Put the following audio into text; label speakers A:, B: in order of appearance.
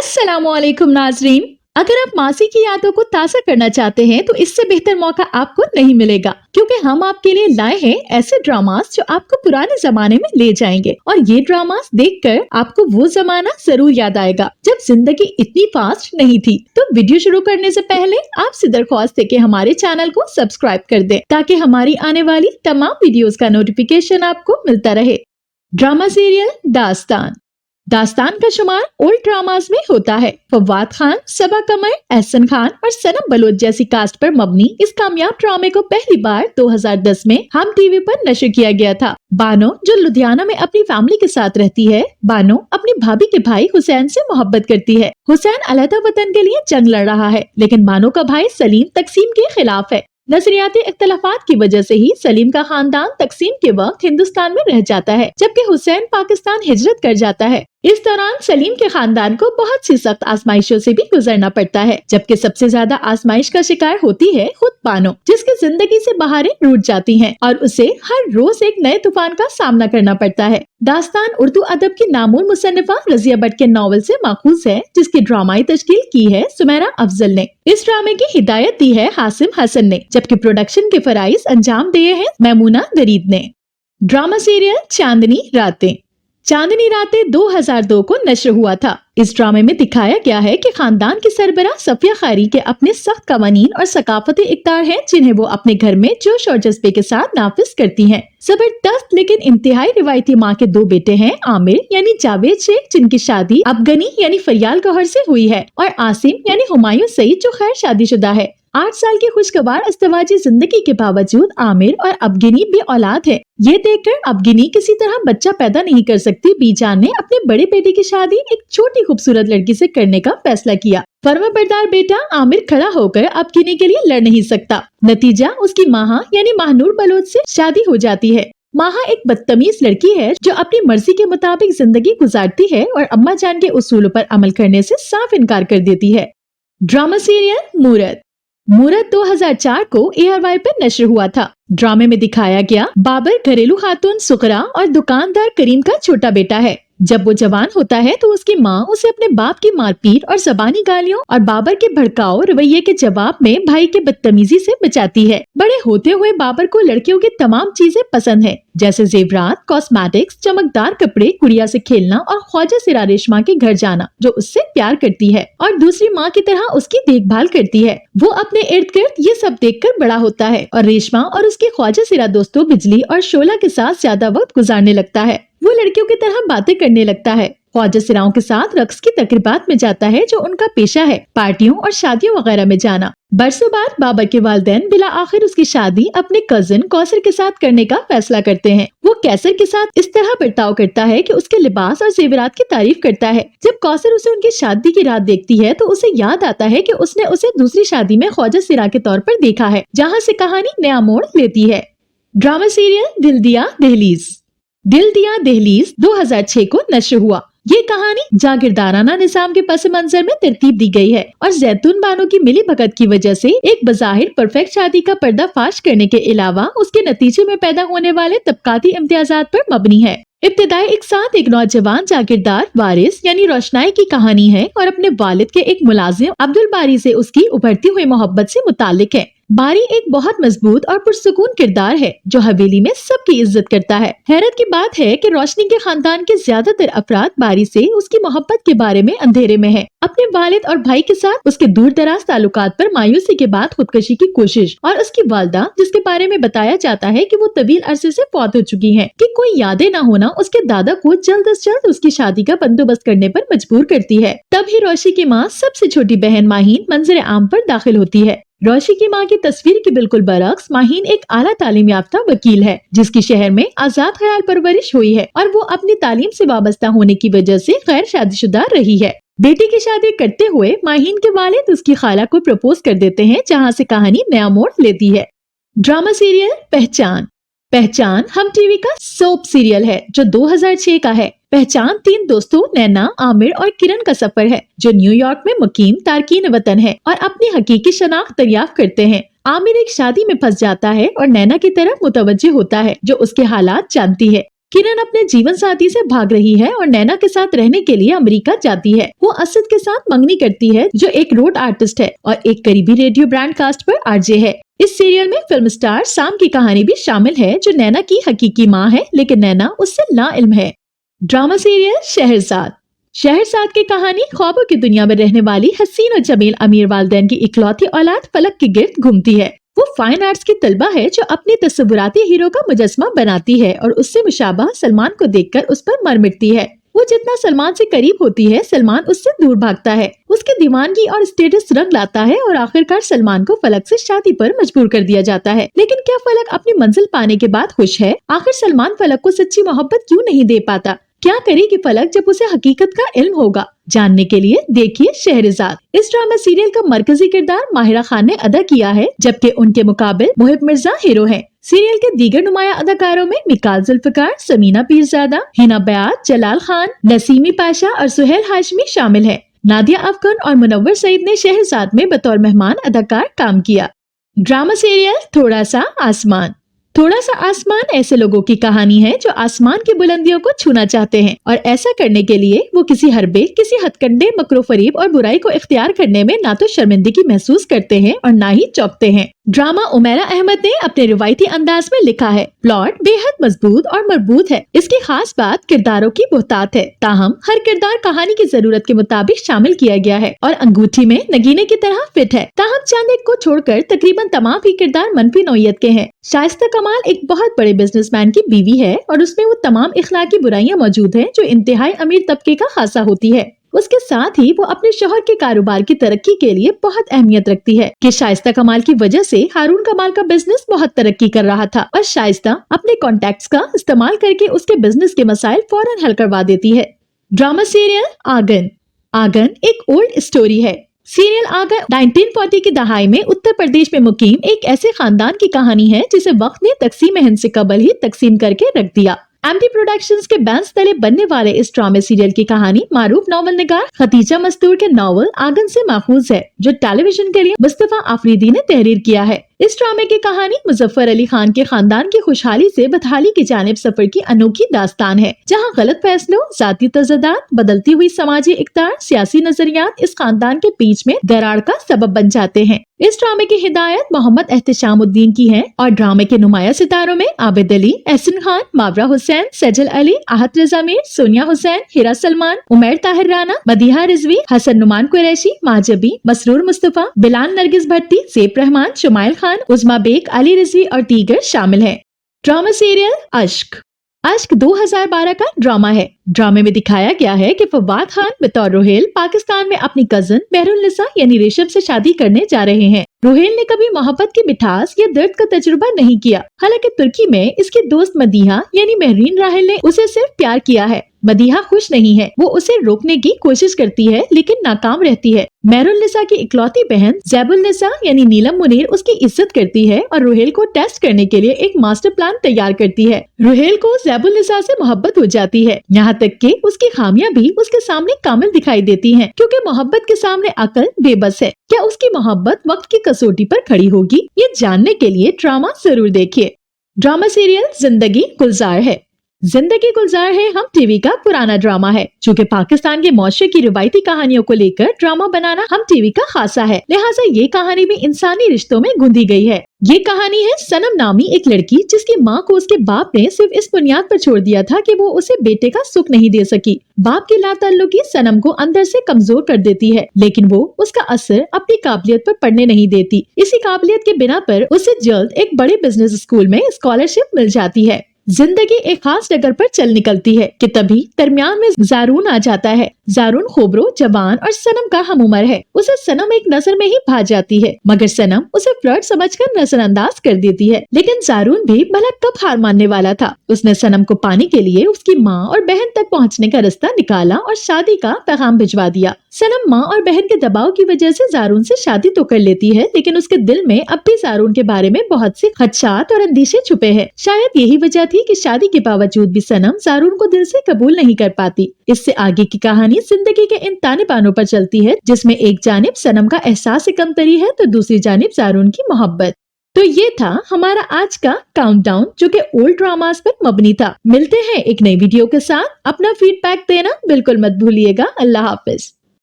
A: अस्सलाम वालेकुम नाजरीन। अगर आप मासी की यादों को ताज़ा करना चाहते हैं तो इससे बेहतर मौका आपको नहीं मिलेगा, क्योंकि हम आपके लिए लाए हैं ऐसे ड्रामास जो आपको पुराने जमाने में ले जाएंगे। और ये ड्रामास देखकर आपको वो जमाना जरूर याद आएगा जब जिंदगी इतनी फास्ट नहीं थी। तो वीडियो शुरू करने से पहले आपसे दरख्वास्त है कि हमारे चैनल को सब्सक्राइब कर दें ताकि हमारी आने वाली तमाम वीडियोस का नोटिफिकेशन आपको मिलता रहे। ड्रामा सीरियल दास्तान। दास्तान का शुमार ओल्ड ड्रामास में होता है। फवाद खान, सबा कमर, एहसन खान और सनम बलोच जैसी कास्ट पर मबनी इस कामयाब ड्रामे को पहली बार 2010 में हम टीवी पर नशर किया गया था। बानो, जो लुधियाना में अपनी फैमिली के साथ रहती है, बानो अपनी भाभी के भाई हुसैन से मोहब्बत करती है। हुसैन अलहदा वतन के लिए जंग लड़ रहा है, लेकिन बानो का भाई सलीम तकसीम के खिलाफ है। नजरियाती इख्तलाफात की वजह से ही सलीम का खानदान तकसीम के वक्त हिंदुस्तान में रह जाता है, जबकि हुसैन पाकिस्तान हिजरत कर जाता है। इस दौरान सलीम के खानदान को बहुत सी सख्त आजमाइशों से भी गुजरना पड़ता है, जबकि सबसे ज्यादा आजमाइश का शिकार होती है खुद बानो, जिसकी जिंदगी से बहारें रूठ जाती हैं और उसे हर रोज एक नए तूफान का सामना करना पड़ता है। दास्तान उर्दू अदब की नामूर मुसन्निफा रजिया भट्ट के नॉवल से माखूज है, जिसकी ड्रामाई तश्कील की है सुमेरा अफजल ने। इस ड्रामे की हिदायत दी है हासिम हसन ने, जबकि प्रोडक्शन के फराइज अंजाम दिए हैं मैमूना दरीद ने। ड्रामा सीरियल चांदनी रातें। चांदनी रातें 2002 को नश्र हुआ था। इस ड्रामे में दिखाया गया है कि खानदान की सरबराह सफिया खैरी के अपने सख्त कवानीन और सकाफती इक़्तिदार हैं, जिन्हें वो अपने घर में जोश और जज्बे के साथ नाफिज करती हैं। जबरदस्त लेकिन इंतहाई रिवायती माँ के दो बेटे हैं, आमिर यानी जावेद शेख, जिनकी शादी अफगनी यानी फरियाल गौहर से हुई है, और आसिम यानी हुमायूं सईद, जो खैर शादीशुदा है। 8 साल की खुशगवार अस्तवाजी जिंदगी के बावजूद आमिर और अफगिनी भी औलाद है। ये देखकर अफगिनी किसी तरह बच्चा पैदा नहीं कर सकती, बीजान ने अपने बड़े बेटे की शादी एक छोटी खूबसूरत लड़की से करने का फैसला किया। फर्माबरदार बेटा आमिर खड़ा होकर अफगिनी के लिए लड़ नहीं सकता। नतीजा, उसकी माँ यानी महानूर बलोच से शादी हो जाती है। माहा एक बदतमीज लड़की है जो अपनी मर्जी के मुताबिक जिंदगी गुजारती है और अम्मा जान के उसूलों पर अमल करने से साफ इनकार कर देती है। ड्रामा सीरियल मूरत। मूरत 2004 को ARY पर नशर हुआ था। ड्रामे में दिखाया गया बाबर घरेलू खातून सुकरा और दुकानदार करीम का छोटा बेटा है। जब वो जवान होता है तो उसकी माँ उसे अपने बाप की मारपीट और ज़बानी गालियों और बाबर के भड़काऊ रवैये के जवाब में भाई के बदतमीजी से बचाती है। बड़े होते हुए बाबर को लड़कियों की तमाम चीजें पसंद है, जैसे जेवरात, कॉस्मेटिक्स, चमकदार कपड़े, गुड़िया से खेलना और ख्वाजा सिरा रेशमा के घर जाना, जो उससे प्यार करती है और दूसरी माँ की तरह उसकी देखभाल करती है। वो अपने इर्द गिर्द ये सब देखकर बड़ा होता है और रेशमा और उसके ख्वाजा सिरा दोस्तों बिजली और शोला के साथ ज्यादा वक्त गुजारने लगता है। वो लड़कियों की तरह बातें करने लगता है, ख्वाजा सिराओं के साथ रक्स की तकरीबात में जाता है, जो उनका पेशा है, पार्टियों और शादियों वगैरह में जाना। बरसों बाद बाबर के वालिदैन बिला आखिर उसकी शादी अपने कजिन कौसर के साथ करने का फैसला करते हैं। वो कैसर के साथ इस तरह बर्ताव करता है कि उसके लिबास और जेवरात की तारीफ करता है। जब कौसर उसे उनकी शादी की रात देखती है तो उसे याद आता है कि उसने उसे दूसरी शादी में ख्वाजा सिरा के तौर पर देखा है, जहाँ से कहानी नया मोड़ लेती है। ड्रामा सीरियल दिल दिया दहलीज। दिल दिया दहलीज 2006 को नश्र हुआ। ये कहानी जागीरदाराना निजाम के पस मंजर में तरतीब दी गई है और जैतून बानो की मिली भगत की वजह से एक बज़ाहिर परफेक्ट शादी का पर्दाफाश करने के अलावा उसके नतीजे में पैदा होने वाले तबकाती इम्तियाजात पर मबनी है। इब्तिदाई एक साथ एक नौजवान जागीरदार वारिस यानी रोशनाई की कहानी है और अपने वालिद के एक मुलाजिम अब्दुल बारी से उसकी उभरती हुई मोहब्बत से मुतालिक है। बारी एक बहुत मजबूत और पुरसुकून किरदार है जो हवेली में सबकी इज्जत करता है। हैरत की बात है कि रोशनी के खानदान के ज्यादातर अफराद बारी से उसकी मोहब्बत के बारे में अंधेरे में है। अपने वालिद और भाई के साथ उसके दूर दराज ताल्लुकात पर मायूसी के बाद खुदकशी की कोशिश और उसकी वालदा, जिसके बारे में बताया जाता है कि वो तवील अरसे से फौत हो चुकी हैं, कि कोई यादें न होना उसके दादा को जल्द अज जल्द उसकी शादी का बंदोबस्त करने पर मजबूर करती है। तभी रोशी की माँ सबसे छोटी बहन माहीन मंजर आम पर दाखिल होती है। रोशी की माँ की तस्वीर के बिल्कुल बरक्स माहीन एक आला तालीम याफ्ता वकील है, जिसकी शहर में आजाद ख्याल परवरिश हुई है और वो अपनी तालीम से वाबस्ता होने की वजह से गैर शादीशुदा रही है। बेटी की शादी करते हुए माहीन के वालिद उसकी खाला को प्रपोज कर देते हैं, जहाँ से कहानी नया मोड़ लेती है। ड्रामा सीरियल पहचान। पहचान हम टीवी का सोप सीरियल है जो 2006 का है। पहचान 3 दोस्तों नैना, आमिर और किरण का सफर है, जो न्यूयॉर्क में मुकीम तारकीन वतन है और अपनी हकीकी शनाख्त दरियाफ्त करते हैं। आमिर एक शादी में फंस जाता है और नैना की तरफ मुतवज्जे होता है, जो उसके हालात जानती है। किरण अपने जीवन साथी से भाग रही है और नैना के साथ रहने के लिए अमेरिका जाती है। वो असद के साथ मंगनी करती है जो एक रोड आर्टिस्ट है और एक करीबी रेडियो ब्रॉडकास्ट पर आरजे है। इस सीरियल में फिल्म स्टार साम की कहानी भी शामिल है जो नैना की हकीकी माँ है, लेकिन नैना उससे नाइल्म है। Drama serial Shahrzad. शहरजाद की कहानी ख्वाबों की दुनिया में रहने वाली हसीन और जमील अमीर वालिदैन की इकलौती औलाद फलक के गिर्द घूमती है। वो फाइन आर्ट्स की तलबा है जो अपने तस्वुराती हीरो का मुजस्समा बनाती है और उससे मुशाबह सलमान को देखकर उस पर मर मिटती है। वो जितना सलमान से करीब होती है, सलमान उससे दूर भागता है। उसकी दीवानगी और स्टेटस रंग लाता है और आखिरकार सलमान को फलक से शादी पर मजबूर कर दिया जाता है। लेकिन क्या फलक अपनी मंजिल पाने के बाद खुश है? आखिर सलमान फलक को सच्ची मोहब्बत क्यों नहीं दे पाता? क्या करेगी फलक जब उसे हकीकत का इल्म होगा? जानने के लिए देखिए शहरजाद। इस ड्रामा सीरियल का मरकजी किरदार माहिरा खान ने अदा किया है, जबकि उनके मुकाबिल मोहिब मिर्जा हीरो हैं। सीरियल के दीगर नुमाया अदाकारों में मिकाल जुल्फकार, समीना पीरजादा, हिना बयात, जलाल खान, नसीमी पाशा और सुहेल हाशमी शामिल हैं। नादिया अफगन और मुनव्वर सईद ने शहरजाद में बतौर मेहमान अदाकार काम किया। ड्रामा सीरियल थोड़ा सा आसमान। थोड़ा सा आसमान ऐसे लोगों की कहानी है जो आसमान की बुलंदियों को छूना चाहते हैं और ऐसा करने के लिए वो किसी हरबे, किसी हथकंडे, मकरो फरीब और बुराई को इख्तियार करने में ना तो शर्मिंदगी महसूस करते हैं और ना ही चौंकते हैं। ड्रामा उमैरा अहमद ने अपने रिवायती अंदाज में लिखा है। प्लॉट बेहद मजबूत और मरबूत है। इसकी खास बात किरदारों की बहुतात है, ताहम हर किरदार कहानी की जरूरत के मुताबिक शामिल किया गया है और अंगूठी में नगीने की तरह फिट है। ताहम चंद एक को छोड़कर तकरीबन तमाम ही किरदार मनफी नौयत के हैं। शाइस्ता कमाल एक बहुत बड़े बिजनेसमैन की बीवी है और उसमें वो तमाम इखलाकी बुराइयां मौजूद हैं जो इंतहाई अमीर तबके का खासा होती है। उसके साथ ही वो अपने शौहर के कारोबार की तरक्की के लिए बहुत अहमियत रखती है कि शाइस्ता कमाल की वजह से हारून कमाल का बिजनेस बहुत तरक्की कर रहा था और शाइस्ता अपने कॉन्टैक्ट्स का इस्तेमाल करके उसके बिजनेस के मसाइल फौरन हल करवा देती है। ड्रामा सीरियल आंगन। आंगन एक ओल्ड स्टोरी है। सीरियल आंगन 1940 की दहाई में उत्तर प्रदेश में मुकीम एक ऐसे खानदान की कहानी है जिसे वक्त ने तकसीम हिंद से कबल ही तकसीम करके रख दिया। एमटी प्रोडक्शंस के बैनर्स तले बनने वाले इस ड्रामा सीरियल की कहानी मारूफ नॉवल निगार खतीजा मस्तूर के नॉवल आंगन से माखूज है, जो टेलीविजन के लिए मुस्तफा आफरीदी ने तहरीर किया है। इस ड्रामे की कहानी मुजफ्फर अली खान के खानदान की खुशहाली से बदहाली की जानिब सफर की अनोखी दास्तान है, जहां गलत फैसलों, जाती तज़ादात, बदलती हुई समाजी इक़्तिदार, सियासी नजरियात इस खानदान के बीच में दरार का सबब बन जाते हैं। इस ड्रामे की हिदायत मोहम्मद एहतशामुद्दीन की है और ड्रामे के नुमाया सितारों में आबिद अली, एहसन खान, मावरा हुसैन, सजल अली, आहत रजा मीर, सोनिया हुसैन, हिरा सलमान, उमैर ताहिर राना, मदीहा रिजवी, हसन नुमान कुरैशी, माजबी, मसरूर मुस्तफा, बिलाल नरगिस भट्टी, ज़ेब रहमान, शुमाइल खान, उज़मा बेग, अली रिजवी और दीगर शामिल हैं। ड्रामा सीरियल अश्क। अश्क 2012 का ड्रामा है। ड्रामे में दिखाया गया है कि फवाद खान बतौर रोहेल पाकिस्तान में अपनी कजन बहरुन्निसा यानी रेशम से शादी करने जा रहे हैं। रोहेल ने कभी मोहब्बत की मिठास या दर्द का तजुर्बा नहीं किया। हालांकि तुर्की में इसकी दोस्त मदीहा यानी महरीन राहिल ने उसे सिर्फ प्यार किया है। मदीहा खुश नहीं है, वो उसे रोकने की कोशिश करती है लेकिन नाकाम रहती है। महरुन्निसा की इकलौती बहन ज़ैबुन्निसा यानी नीलम मुनीर उसकी इज्जत करती है और रोहेल को टेस्ट करने के लिए एक मास्टर प्लान तैयार करती है। रोहेल को ज़ैबुन्निसा से मोहब्बत हो जाती है, यहाँ तक कि उसकी खामियां भी उसके सामने कामिल दिखाई देती हैं, क्योंकि मोहब्बत के सामने अकल बेबस है। क्या उसकी मोहब्बत वक्त की कसौटी पर खड़ी होगी? ये जानने के लिए ड्रामा जरूर देखिए। ड्रामा सीरियल जिंदगी गुलजार है। जिंदगी गुलजार है हम टीवी का पुराना ड्रामा है। चूँकि पाकिस्तान के मुआशरे की रिवायती कहानियों को लेकर ड्रामा बनाना हम टीवी का खासा है, लिहाजा ये कहानी भी इंसानी रिश्तों में गूंदी गई है। ये कहानी है सनम नामी एक लड़की जिसकी माँ को उसके बाप ने सिर्फ इस बुनियाद पर छोड़ दिया था कि वो उसे बेटे का सुख नहीं दे सकी। बाप की लाताल्लुकी सनम को अंदर से कमजोर कर देती है, लेकिन वो उसका असर अपनी काबिलियत पर पड़ने नहीं देती। इसी काबिलियत के बिना पर उसे जल्द एक बड़े बिजनेस स्कूल में स्कॉलरशिप मिल जाती है। जिंदगी एक खास डगर पर चल निकलती है कि तभी दरमियान में जारून आ जाता है। जारून खोबरो, जवान और सनम का हम उम्र है। उसे सनम एक नजर में ही भा जाती है, मगर सनम उसे फ्लर्ट समझकर नजरअंदाज कर देती है। लेकिन जारून भी भला कब हार मानने वाला था। उसने सनम को पाने के लिए उसकी माँ और बहन तक पहुँचने का रास्ता निकाला और शादी का पैगाम भिजवा दिया। सनम माँ और बहन के दबाव की वजह से जारून से शादी तो कर लेती है, लेकिन उसके दिल में अब भी जारून के बारे में बहुत से खदशात और अंदेशे छुपे हैं। शायद यही वजह थी कि शादी के बावजूद भी सनम जारून को दिल से कबूल नहीं कर पाती। इससे आगे की कहानी जिंदगी के इन ताने बानों पर चलती है, जिसमें एक जानिब सनम का एहसास कमतरी है तो दूसरी जानिब जारून की मोहब्बत। तो ये था हमारा आज का काउंटडाउन जो कि ओल्ड ड्रामास पर मबनी था। मिलते हैं एक नई वीडियो के साथ। अपना फीडबैक देना बिल्कुल मत भूलिएगा। अल्लाह हाफिज।